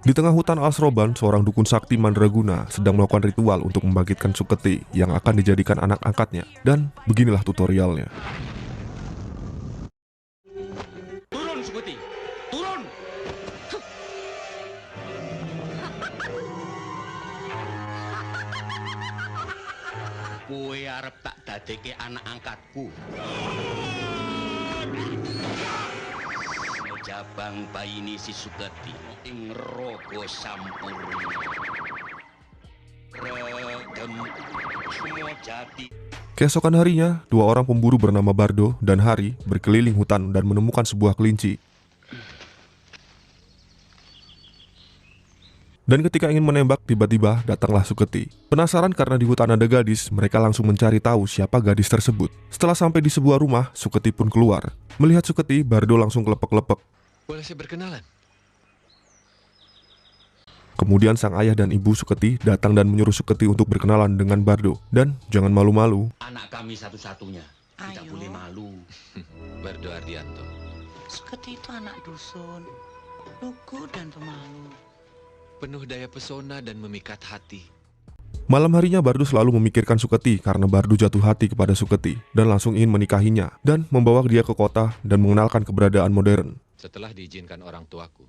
Di tengah hutan Asroban, seorang dukun sakti Mandraguna sedang melakukan ritual untuk membangkitkan Suketi yang akan dijadikan anak angkatnya. Dan beginilah tutorialnya. Turun, Suketi! Turun! Kowe arep tak dadekke anak angkatku. Jabang bayini si Suketi ing raga sampurna. Regem semua jati. Keesokan harinya, dua orang pemburu bernama Bardo dan Hari berkeliling hutan dan menemukan sebuah kelinci. Dan ketika ingin menembak, tiba-tiba datanglah Suketi. Penasaran karena di hutan ada gadis, mereka langsung mencari tahu siapa gadis tersebut. Setelah sampai di sebuah rumah, Suketi pun keluar. Melihat Suketi, Bardo langsung kelepek-lepek. Boleh saya berkenalan? Kemudian sang ayah dan ibu Suketi datang dan menyuruh Suketi untuk berkenalan dengan Bardo. Dan jangan malu-malu. Anak kami satu-satunya. Tidak Ayo. boleh malu. Bardo Ardianto. Suketi itu anak dusun, lugu dan pemalu. Penuh daya pesona dan memikat hati. Malam harinya Bardo selalu memikirkan Suketi karena Bardo jatuh hati kepada Suketi dan langsung ingin menikahinya dan membawa dia ke kota dan mengenalkan keberadaan modern. Setelah diizinkan orang tuaku,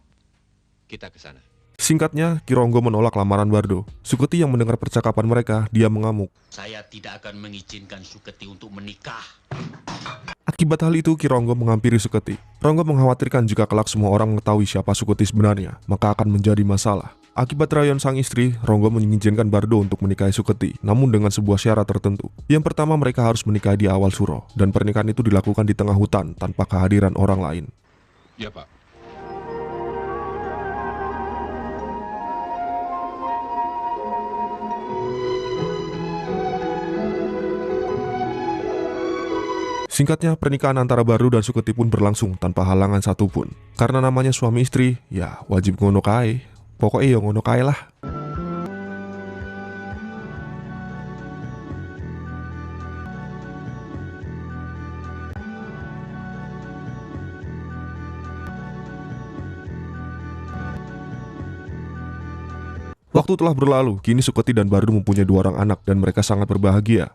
kita ke sana. Singkatnya, Kironggo menolak lamaran Bardo. Suketi yang mendengar percakapan mereka, dia mengamuk. Saya tidak akan mengizinkan Suketi untuk menikah. Akibat hal itu, Kironggo menghampiri Suketi. Ronggo mengkhawatirkan jika kelak semua orang mengetahui siapa Suketi sebenarnya, maka akan menjadi masalah. Akibat rayon sang istri, Ronggo mengizinkan Bardo untuk menikahi Suketi, namun dengan sebuah syarat tertentu. Yang pertama, mereka harus menikah di awal suro, dan pernikahan itu dilakukan di tengah hutan tanpa kehadiran orang lain. Ya, Pak. Singkatnya, pernikahan antara Bardo dan Suketi pun berlangsung tanpa halangan satupun. Karena namanya suami istri, ya wajib ngono kae. Pokoknya ya ngono kae lah. Waktu telah berlalu, kini Suketi dan Bardo mempunyai dua orang anak dan mereka sangat berbahagia.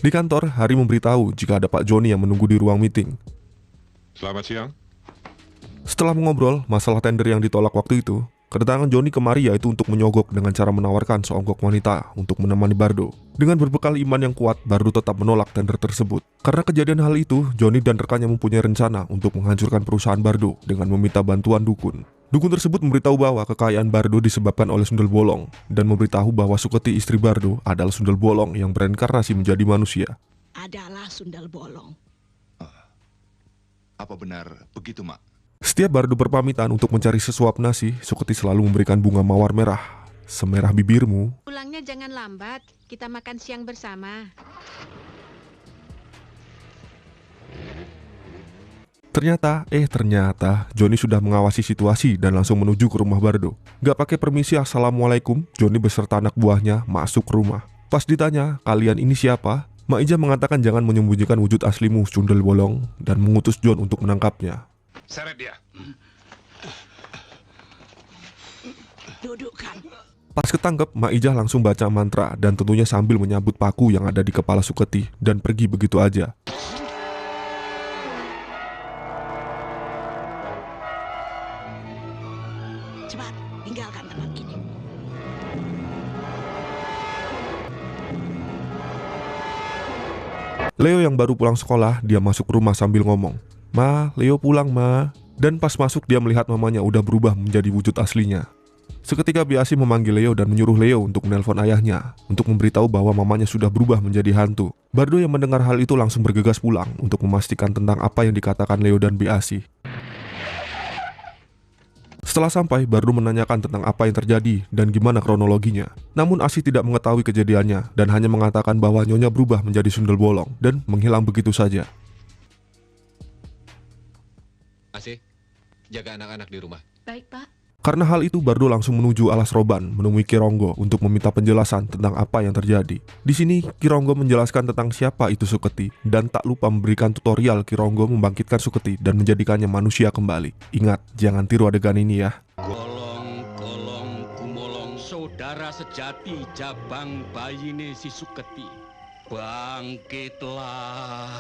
Di kantor, Hari memberitahu jika ada Pak Joni yang menunggu di ruang meeting. Selamat siang. Setelah mengobrol masalah tender yang ditolak waktu itu, kedatangan Joni kemari yaitu untuk menyogok dengan cara menawarkan seonggok wanita untuk menemani Bardo. Dengan berbekal iman yang kuat, Bardo tetap menolak tender tersebut. Karena kejadian hal itu, Joni dan rekannya mempunyai rencana untuk menghancurkan perusahaan Bardo dengan meminta bantuan dukun. Dukun tersebut memberitahu bahwa kekayaan Bardo disebabkan oleh sundel bolong dan memberitahu bahwa Suketi istri Bardo adalah sundel bolong yang bereinkarnasi menjadi manusia. Adalah sundal bolong. Apa benar begitu, Mak? Setiap Bardo berpamitan untuk mencari sesuap nasi, Suketi selalu memberikan bunga mawar merah. Semerah bibirmu. Pulangnya jangan lambat, kita makan siang bersama. Ternyata Joni sudah mengawasi situasi dan langsung menuju ke rumah Bardo. Gak pakai permisi assalamualaikum, Joni beserta anak buahnya masuk ke rumah. Pas ditanya, kalian ini siapa? Mak Ija mengatakan jangan menyembunyikan wujud aslimu sundel bolong dan mengutus John untuk menangkapnya. Seret dia. Dudukkan. Pas ketangkep, Mak Ija langsung baca mantra dan tentunya sambil menyambut paku yang ada di kepala Suketi dan pergi begitu aja. Cepat, tinggalkan tempat ini. Leo yang baru pulang sekolah, dia masuk rumah sambil ngomong, "Ma, Leo pulang, Ma." Dan pas masuk dia melihat mamanya udah berubah menjadi wujud aslinya. Seketika Biasi memanggil Leo dan menyuruh Leo untuk menelpon ayahnya untuk memberitahu bahwa mamanya sudah berubah menjadi hantu. Bardo yang mendengar hal itu langsung bergegas pulang untuk memastikan tentang apa yang dikatakan Leo dan Biasi. Setelah sampai, Bardo menanyakan tentang apa yang terjadi dan gimana kronologinya. Namun Asi tidak mengetahui kejadiannya dan hanya mengatakan bahwa Nyonya berubah menjadi sundel bolong dan menghilang begitu saja. Asih, jaga anak-anak di rumah. Baik, Pak. Karena hal itu, Bardo langsung menuju alas roban menemui Kironggo untuk meminta penjelasan tentang apa yang terjadi. Di sini, Kironggo menjelaskan tentang siapa itu Suketi dan tak lupa memberikan tutorial Kironggo membangkitkan Suketi dan menjadikannya manusia kembali. Ingat, jangan tiru adegan ini ya. Golong gumolong saudara sejati jabang bayine si Suketi. Bangkitlah.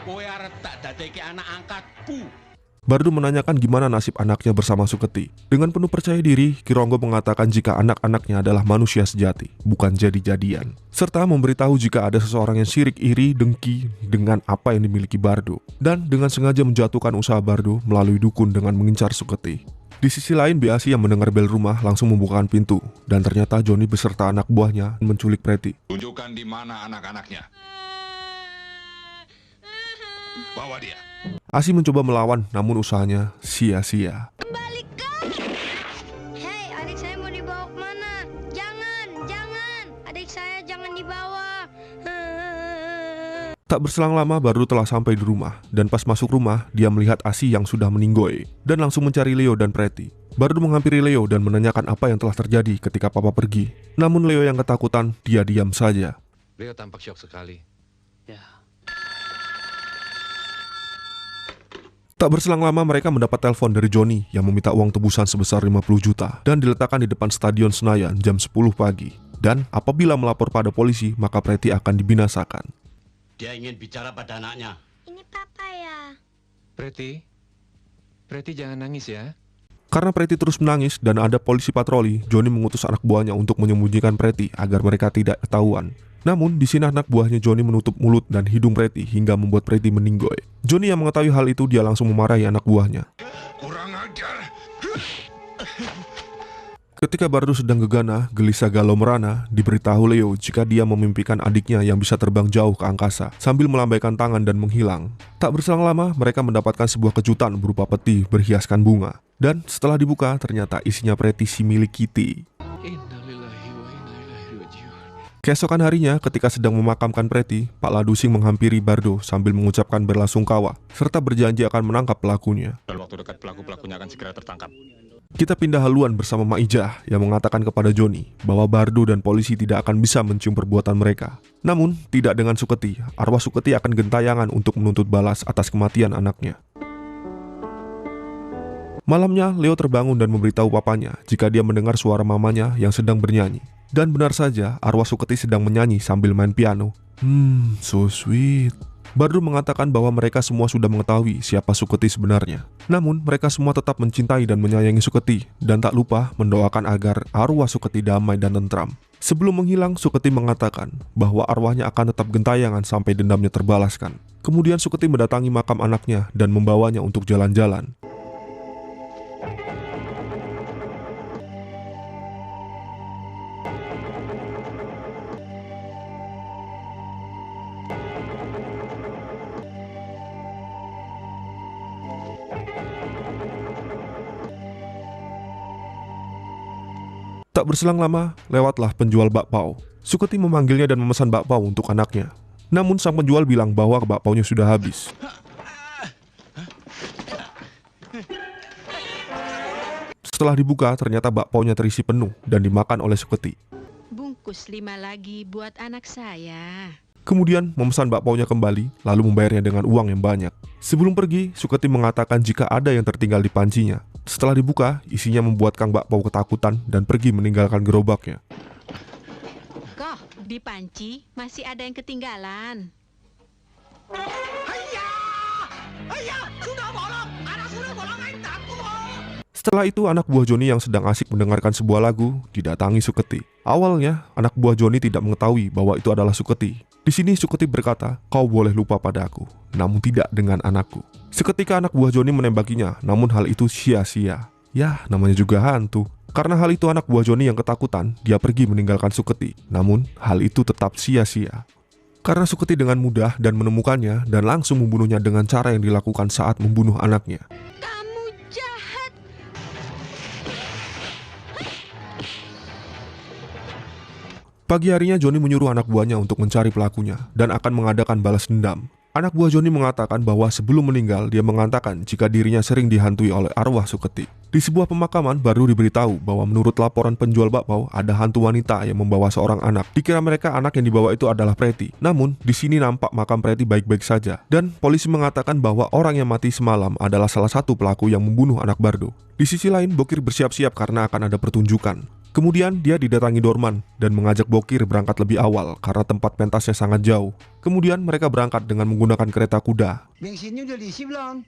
Kowe arep tak dadeke anak angkatku. Bardo menanyakan gimana nasib anaknya bersama Suketi. Dengan penuh percaya diri, Kironggo mengatakan jika anak-anaknya adalah manusia sejati, bukan jadi-jadian. Serta memberitahu jika ada seseorang yang sirik iri dengki dengan apa yang dimiliki Bardo. Dan dengan sengaja menjatuhkan usaha Bardo melalui dukun dengan mengincar Suketi. Di sisi lain, Beasi yang mendengar bel rumah langsung membukakan pintu. Dan ternyata Johnny beserta anak buahnya menculik Pretty. Tunjukkan di mana anak-anaknya. Bawa dia. Asi mencoba melawan, namun usahanya sia-sia. Kembalikan! Hei, adik saya mau dibawa kemana? Jangan! Adik saya jangan dibawa. Tak berselang lama, Bardo telah sampai di rumah. Dan pas masuk rumah, dia melihat Asi yang sudah meninggoy. Dan langsung mencari Leo dan Pretty. Bardo menghampiri Leo dan menanyakan apa yang telah terjadi ketika papa pergi. Namun Leo yang ketakutan, dia diam saja. Leo tampak syok sekali. Tak berselang lama mereka mendapat telepon dari Johnny yang meminta uang tebusan sebesar 50 juta dan diletakkan di depan Stadion Senayan jam 10 pagi. Dan apabila melapor pada polisi, maka Pretty akan dibinasakan. Dia ingin bicara pada anaknya. Ini papa ya. Pretty jangan nangis ya. Karena Pretty terus menangis dan ada polisi patroli, Johnny mengutus anak buahnya untuk menyembunyikan Pretty agar mereka tidak ketahuan. Namun, di sini anak buahnya Johnny menutup mulut dan hidung Pretty hingga membuat Pretty meninggoy. Johnny yang mengetahui hal itu, dia langsung memarahi anak buahnya. Kurang ajar. Ketika Bardo sedang gegana, gelisah galau merana, diberitahu Leo jika dia memimpikan adiknya yang bisa terbang jauh ke angkasa sambil melambaikan tangan dan menghilang. Tak berselang lama, mereka mendapatkan sebuah kejutan berupa peti berhiaskan bunga. Dan setelah dibuka, ternyata isinya Pretty si milik Kitty. Innalillahi wa inna ilaihi raji'un. Keesokan harinya, ketika sedang memakamkan Pretty, Pak Ladusing menghampiri Bardo sambil mengucapkan berlasungkawa, serta berjanji akan menangkap pelakunya. Dalam waktu dekat pelakunya akan segera tertangkap. Kita pindah haluan bersama Maijah yang mengatakan kepada Johnny bahwa Bardo dan polisi tidak akan bisa mencium perbuatan mereka. Namun, tidak dengan Suketi. Arwah Suketi akan gentayangan untuk menuntut balas atas kematian anaknya. Malamnya, Leo terbangun dan memberitahu papanya jika dia mendengar suara mamanya yang sedang bernyanyi. Dan benar saja, arwah Suketi sedang menyanyi sambil main piano. So sweet. Bardo mengatakan bahwa mereka semua sudah mengetahui siapa Suketi sebenarnya. Namun, mereka semua tetap mencintai dan menyayangi Suketi, dan tak lupa mendoakan agar arwah Suketi damai dan tentram. Sebelum menghilang, Suketi mengatakan bahwa arwahnya akan tetap gentayangan sampai dendamnya terbalaskan. Kemudian Suketi mendatangi makam anaknya dan membawanya untuk jalan-jalan. Tak berselang lama, lewatlah penjual bakpao. Suketi memanggilnya dan memesan bakpao untuk anaknya. Namun sang penjual bilang bahwa bakpaonya sudah habis. Setelah dibuka, ternyata bakpaonya terisi penuh dan dimakan oleh Suketi. Bungkus 5 lagi buat anak saya. Kemudian memesan bakpaonya kembali, lalu membayarnya dengan uang yang banyak. Sebelum pergi, Suketi mengatakan jika ada yang tertinggal di pancinya. Setelah dibuka, isinya membuat Kang Bakpao ketakutan dan pergi meninggalkan gerobaknya. Kok, di panci masih ada yang ketinggalan. Setelah itu, anak buah Johnny yang sedang asik mendengarkan sebuah lagu didatangi Suketi. Awalnya, anak buah Johnny tidak mengetahui bahwa itu adalah Suketi. Di sini Suketi berkata, "Kau boleh lupa padaku, namun tidak dengan anakku." Seketika anak buah Johnny menembakinya, namun hal itu sia-sia. Ya, namanya juga hantu. Karena hal itu anak buah Johnny yang ketakutan, dia pergi meninggalkan Suketi. Namun, hal itu tetap sia-sia. Karena Suketi dengan mudah dan menemukannya dan langsung membunuhnya dengan cara yang dilakukan saat membunuh anaknya. Kamu jahat. Pagi harinya Johnny menyuruh anak buahnya untuk mencari pelakunya dan akan mengadakan balas dendam. Anak buah Joni mengatakan bahwa sebelum meninggal dia mengatakan jika dirinya sering dihantui oleh arwah Suketi. Di sebuah pemakaman baru diberitahu bahwa menurut laporan penjual bakpao ada hantu wanita yang membawa seorang anak. Dikira mereka anak yang dibawa itu adalah Preti. Namun di sini nampak makam Preti baik-baik saja. Dan polisi mengatakan bahwa orang yang mati semalam adalah salah satu pelaku yang membunuh anak Bardo. Di sisi lain Bokir bersiap-siap karena akan ada pertunjukan. Kemudian dia didatangi Dorman dan mengajak Bokir berangkat lebih awal karena tempat pentasnya sangat jauh. Kemudian mereka berangkat dengan menggunakan kereta kuda. Bensinnya udah diisi belum?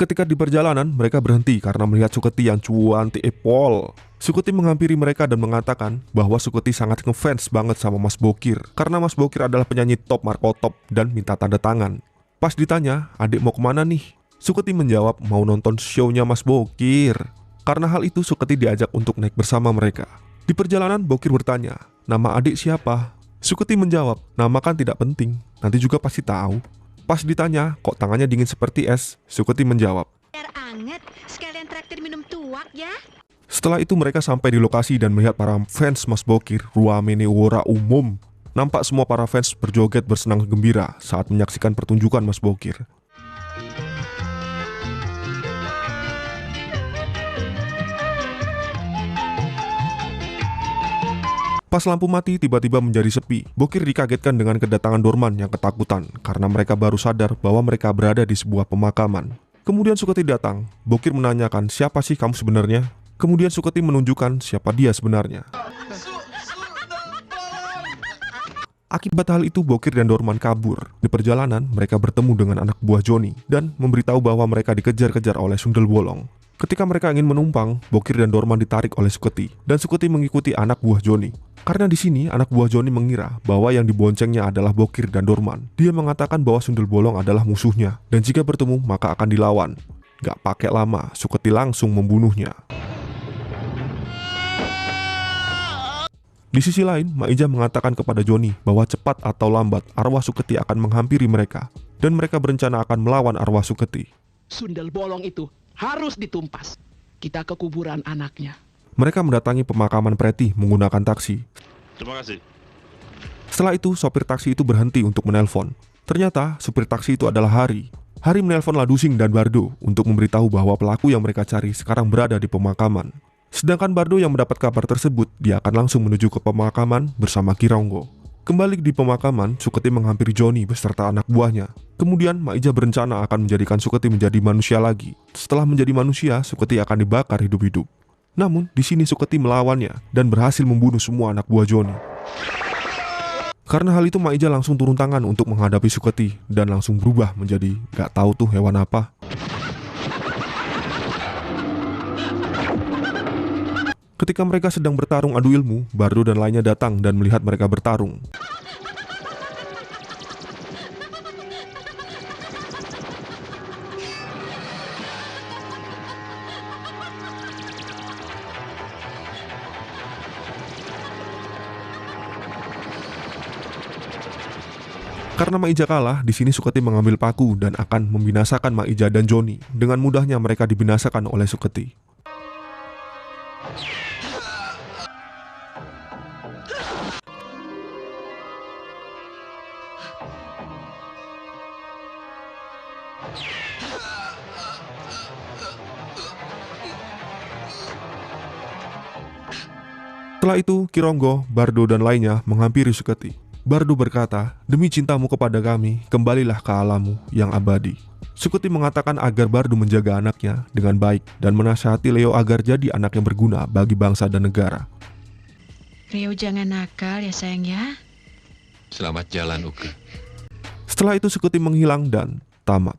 Ketika di perjalanan, mereka berhenti karena melihat Suketi yang cuanti epol. Suketi menghampiri mereka dan mengatakan bahwa Suketi sangat ngefans banget sama Mas Bokir karena Mas Bokir adalah penyanyi top Marco Top dan minta tanda tangan. Pas ditanya, adik mau kemana nih? Suketi menjawab mau nonton show-nya Mas Bokir. Karena hal itu Suketi diajak untuk naik bersama mereka. Di perjalanan Bokir bertanya, nama adik siapa? Suketi menjawab, nama kan tidak penting, nanti juga pasti tahu. Pas ditanya, kok tangannya dingin seperti es? Suketi menjawab, Biar anget, sekalian traktir minum tuak ya. setelah itu mereka sampai di lokasi dan melihat para fans Mas Bokir ruamene ora umum. Nampak semua para fans berjoget bersenang gembira saat menyaksikan pertunjukan Mas Bokir. Pas lampu mati tiba-tiba menjadi sepi. Bokir dikagetkan dengan kedatangan Dorman yang ketakutan karena mereka baru sadar bahwa mereka berada di sebuah pemakaman. Kemudian Suketi datang. Bokir menanyakan, siapa sih kamu sebenarnya? Kemudian Suketi menunjukkan siapa dia sebenarnya. Akibat hal itu Bokir dan Dorman kabur. Di perjalanan mereka bertemu dengan anak buah Joni dan memberitahu bahwa mereka dikejar-kejar oleh Sundel Bolong. Ketika mereka ingin menumpang, Bokir dan Dorman ditarik oleh Suketi dan Suketi mengikuti anak buah Joni. Karena di sini anak buah Joni mengira bahwa yang diboncengnya adalah Bokir dan Dorman. Dia mengatakan bahwa Sundel Bolong adalah musuhnya dan jika bertemu maka akan dilawan. Gak pakai lama, Suketi langsung membunuhnya. Di sisi lain, Maija mengatakan kepada Joni bahwa cepat atau lambat arwah Suketi akan menghampiri mereka dan mereka berencana akan melawan arwah Suketi. Sundel Bolong itu harus ditumpas. Kita ke kuburan anaknya. Mereka mendatangi pemakaman Preti menggunakan taksi. Terima kasih. Setelah itu, sopir taksi itu berhenti untuk menelpon. Ternyata, supir taksi itu adalah Hari. Hari menelpon Ladusing dan Bardo untuk memberitahu bahwa pelaku yang mereka cari sekarang berada di pemakaman. Sedangkan Bardo yang mendapat kabar tersebut, dia akan langsung menuju ke pemakaman bersama Kironggo. Kembali di pemakaman, Suketi menghampiri Joni beserta anak buahnya. Kemudian, Maija berencana akan menjadikan Suketi menjadi manusia lagi. Setelah menjadi manusia, Suketi akan dibakar hidup-hidup. Namun, di sini Suketi melawannya dan berhasil membunuh semua anak buah Joni. Karena hal itu, Maija langsung turun tangan untuk menghadapi Suketi dan langsung berubah menjadi gak tahu tuh hewan apa. Ketika mereka sedang bertarung adu ilmu, Bardo dan lainnya datang dan melihat mereka bertarung. Karena Maija kalah, di sini Suketi mengambil paku dan akan membinasakan Maija dan Joni. Dengan mudahnya mereka dibinasakan oleh Suketi. Setelah itu, Kironggo, Bardo dan lainnya menghampiri Suketi. Bardo berkata, demi cintamu kepada kami, kembalilah ke alammu yang abadi. Suketi mengatakan agar Bardo menjaga anaknya dengan baik dan menasihati Leo agar jadi anak yang berguna bagi bangsa dan negara. Rio jangan nakal ya sayang ya. Selamat jalan, Uke. Setelah itu Suketi menghilang dan tamat.